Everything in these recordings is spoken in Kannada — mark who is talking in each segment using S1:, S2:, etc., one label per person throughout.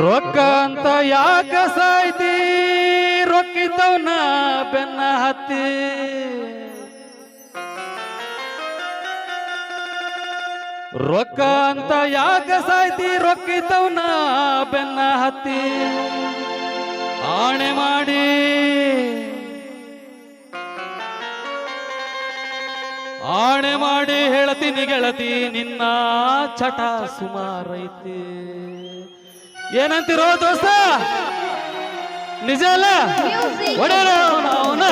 S1: ರೊಕ್ಕ ಅಂತ ಯಾಕ ಸಾಯ್ತಿ ರೊಕ್ಕಿದ್ದವನ ಬೆನ್ನ ಹತ್ತಿ ರೊಕ್ಕ ಅಂತ ಯಾಕ ಸಾಯ್ತಿ ರೊಕ್ಕಿದ್ದವನ ಬೆನ್ನ ಹತ್ತಿ ಆಣೆ ಮಾಡಿ ಆಣೆ ಮಾಡಿ ಹೇಳ್ತೀನಿ ಗೆಳತಿ ನಿನ್ನ ಚಟ ಸುಮಾರೈತಿ ಏನಂತಿರೋ ದೋಸ್ತ ನಿಜ ಅಲ್ಲ ಒಡೆಯರ ಅವನ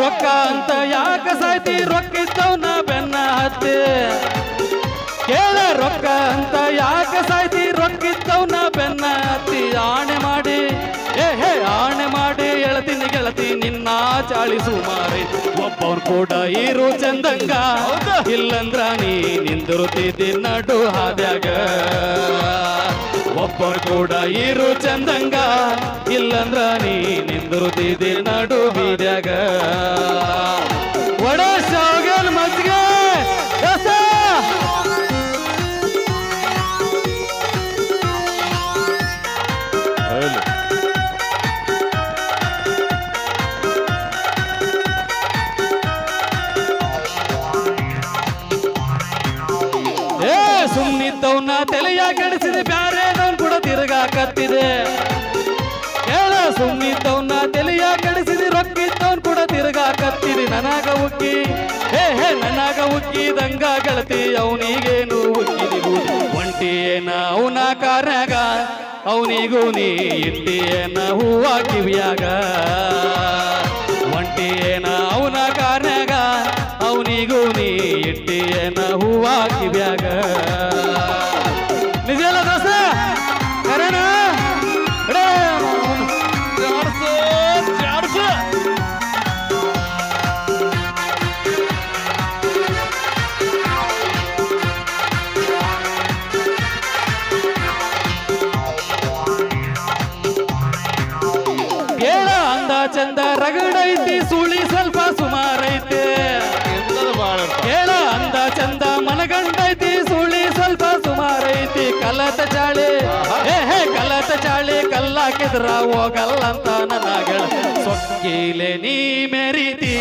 S1: ರೊಕ್ಕ ಅಂತ ಯಾಕ ಸಾಯ್ತಿ ರೊಕ್ಕಿದ್ದವನ ಬೆನ್ನ ಹತ್ತಿ ಕೇಳ ರೊಕ್ಕ ಅಂತ ಯಾಕ ಸಾಯ್ತಿ ರೊಕ್ಕಿದ್ದವನ ಬೆನ್ನ ಹತ್ತಿ ಆಣೆ ಮಾಡಿ ಆಣೆ ಮಾಡಿ ಹೇಳ್ತೀನಿ ಗೆಳತಿ ನಿನ್ನ ಚಾಳಿ ಸುಮಾರಿ ಒಬ್ಬವನ್ ಕೂಡ ಇರು ಚಂದಂಗ ಇಲ್ಲಂದ್ರ ನೀ ನಿಂದಿರುತ್ತಿದ್ದಿ ನಡು ಹಾದ್ಯಾಗ ಒಬ್ಬರು ಕೂಡ ಇರು ಚಂದಂಗ ಇಲ್ಲಂದ್ರ ನೀ ನಿಂದಿರುತ್ತಿದ್ದಿ ನಡು ಬೀದ್ಯಾಗ ಒಡ ಶಾವಗಲ್ ಮಜ್ಗೆ ಸುಮ್ನಿದ್ದವನ್ನ ತಲೆಯ ಕೆಡಿಸಿದೆ ಬ್ಯಾರೇದವನ್ ಕೂಡ ತಿರುಗಾಕತ್ತಿದೆ ಹೇಳ ಸುಮ್ನಿದ್ದವನ್ನ ತಲೆಯ ಕೆಡಿಸಿದೆ ರೊಕ್ಕಿದ್ದವನ್ ಕೂಡ ತಿರುಗಾಕತ್ತಿದೆ ನನಗ ಉಕ್ಕಿ ನನಗ ಉಕ್ಕಿದಂಗ ಗೆಳತಿ ಅವನಿಗೇನು ಉಕ್ಕಿದಿಗುವುದು ಒಂಟಿಯೇನ ಅವನ ಕಾರ್ಯಾಗ ಅವನಿಗೂ ನೀ ಇಟ್ಟಿಯೇನ ಹೂವ ಕಿವಿಯಾಗ ಒಂಟಿಯೇನ ಅವನ ಕಾರ್ಯಾಗ ಅವನಿಗೂ ನೀ ಇಟ್ಟಿಯೇನ ಹೂವ ಕಿವ್ಯಾಗ ನಿಜ ಅಲ್ಲ ದೋಸ್ತ ಕರೆನ ಕೇಳ ಅಂದ ಚಂದ ರಗಡೈತಿ ಸುಳಿ ಸ್ವಲ್ಪ ಸುಮಾರೈತೆ ಕೇಳ ಅಂದ ಚಂದ ಮನಗಂಡೈತಿ ಸುಳಿ ಸ್ವಲ್ಪ ಸುಮಾರೈತಿ ಕಲತ ಚಾಳಿ ಕಲತ ಚಾಳಿ ಕಲ್ಲಾಕಿದ್ರ ಹೋಗಲ್ಲಂತ ನನಗಳ ಸೊಕ್ಕಿಲೆ ನೀ ಮೆರೀತಿ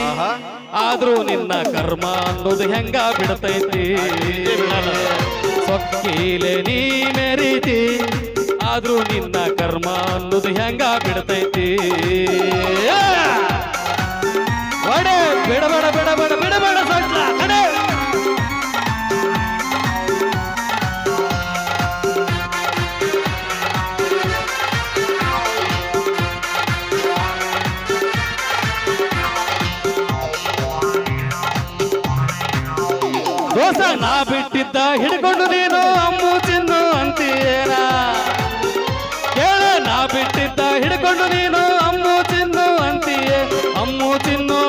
S1: ಆದ್ರೂ ನಿನ್ನ ಕರ್ಮ ಅನ್ನೋದು ಹೆಂಗ ಬಿಡ್ತೈತಿ ಸೊಕ್ಕಿಲೆ ನೀ ಮೆರೀತಿ ಆದ್ರೂ ನಿನ್ನ ಕರ್ಮ ಅನ್ನೋದು ಹೆಂಗ ಬಿಡ್ತೈತಿ ಒಡೆ ಬಿಡಬೇಡ ಬಿಡಬೇಡ ಬಿಡಬೇಡ ಸೊಟ್ಲ ಕಡೆ ದೋಸ ನಾ ಬಿಟ್ಟಿದ್ದ ಹಿಡ್ಕೊಂಡು ನೀನು ಅಮ್ಮು ಚಿನ್ನು ಅಂತೀಯೇನ ಕೇಳ ನಾ ಬಿಟ್ಟಿದ್ದ ಹಿಡ್ಕೊಂಡು ನೀನು ಅಮ್ಮು ಚಿನ್ನು ಅಂತೀಯೇ ಅಮ್ಮು ಚಿನ್ನು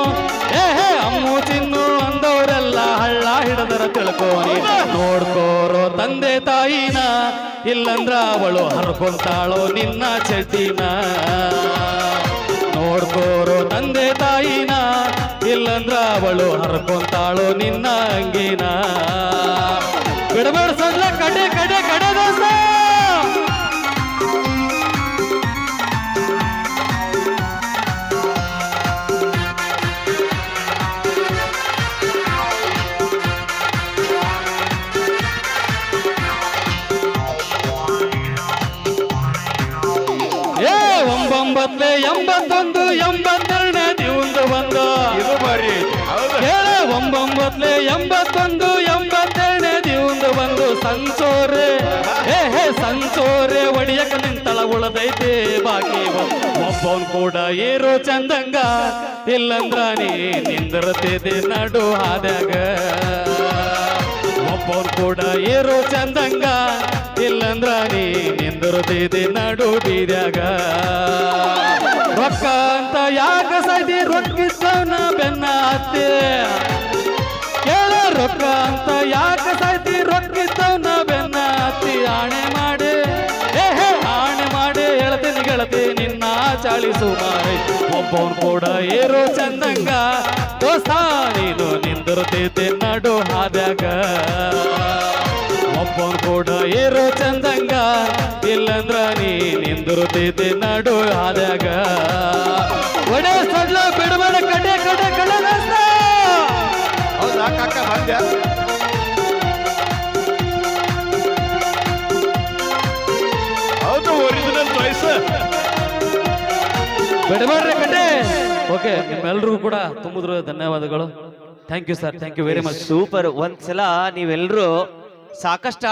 S1: ಅಮ್ಮು ಚಿನ್ನು ಅಂದವರೆಲ್ಲ ಹಳ್ಳ ಹಿಡದರ ತಿಳ್ಕೋನಿ ನೋಡ್ಕೋರೋ ತಂದೆ ತಾಯಿನ ಇಲ್ಲಂದ್ರ ಅವಳು ಹರ್ಕೊಂತಾಳೋ ನಿನ್ನ ಚಡ್ಡಿನ ನೋಡ್ಕೋರೋ ತಂದೆ ತಾಯಿನ ಇಲ್ಲಂದ್ರ ಅವಳು ಹರ್ಕೊಂತಾಳೋ ನಿನ್ನ ಅಂಗಿನ ಬಿಡಬೇಡ ಸದ್ಲ ಕಡೆ ಕಡೆ ಕಡೆ ದೋಸ್ತ ಒಂಬೊಂಬತ್ಲೆ 81 82ನೇ ದಿವಂದು ಬಂದು ಇದು ಬರೀ ಹೇಳ ಒಂಬೊಂಬತ್ಲೆ 81 82ನೇ ದಿವಂದು ಬಂದು ಸಂಚೋರೆ ಸಂಚೋರೆ ಒಡಿಯಕ ನಿಂತಳ ಉಳದೈತೆ ಬಾಕಿ ಒಬ್ಬವನ್ ಕೂಡ ಏರೋ ಚಂದಂಗ ಇಲ್ಲಂದ್ರ ನೀ ನಿಂದಿರ್ತಿದೆ ನಡು ಹಾದ್ಯಾಗ ಒಬ್ಬವನ್ ಕೂಡ ಏರೋ ಚಂದಂಗ ಇಲ್ಲಂದ್ರ ನೀ ನಿಂದಿರ್ತಿದೆ ನಡು ಬೀದ್ಯಾಗ ರೊಕ್ಕ ಅಂತ ಯಾಕ ಸಾಯ್ತಿ ರೊಕ್ಕಿದ್ದವನ ಬೆನ್ನ ಹತ್ತಿ ಕೇಳ ರೊಕ್ಕ ಅಂತ ಯಾಕೆ ಸಾಯ್ತಿ ರೊಕ್ಕಿದ್ದವನ ಬೆನ್ನ ಹತ್ತಿ ಆಣೆ ಮಾಡಿ ಆಣೆ ಮಾಡಿ ಹೇಳ್ತೀನಿ ಗೆಳತಿ ನಿನ್ನ ಚಾಳಿಸು ಮಾರಿ ಒಬ್ಬವನ್ ಕೂಡ ಏರೋ ಚಂದಂಗ ದೋಸ್ತ ನೀನು ನಿಂದಿರುತ್ತೈತೆ ನಡು ಹಾದ್ಯಾಗ ಒಬ್ಬವನ್ ಕೂಡ ಏರೋ ಚಂದಂಗ ಇಲ್ಲಂದ್ರ ನೀ ನಿಂದಿರುತ್ತೈತೆ ನಡು ಹಾದ್ಯಾಗ ಒಡೆ ಸಡ್ಲ ಬಿಡಬೇಡ ಕಡೆ ಕಡೆ ಕಡೆ ದೋಸ್ತ
S2: ಹೌದಾ ಕಾಕ ಬಂದ್ಯಾ ಹೌದು ಒರಿಜಿನಲ್ ಚಾಯ್ಸ್
S1: ಬಿಡಬೇಡ್ರಿ ಕಡೆ ಓಕೆ ನಿಮ್ಮೆಲ್ರಿಗೂ ಕೂಡ ತುಂಬಿದ್ರು ಧನ್ಯವಾದಗಳು thank you sir thank you very much
S3: super ಒಂದ್ಸಲ ನೀವೆಲ್ಲರೂ ಸಾಕಷ್ಟು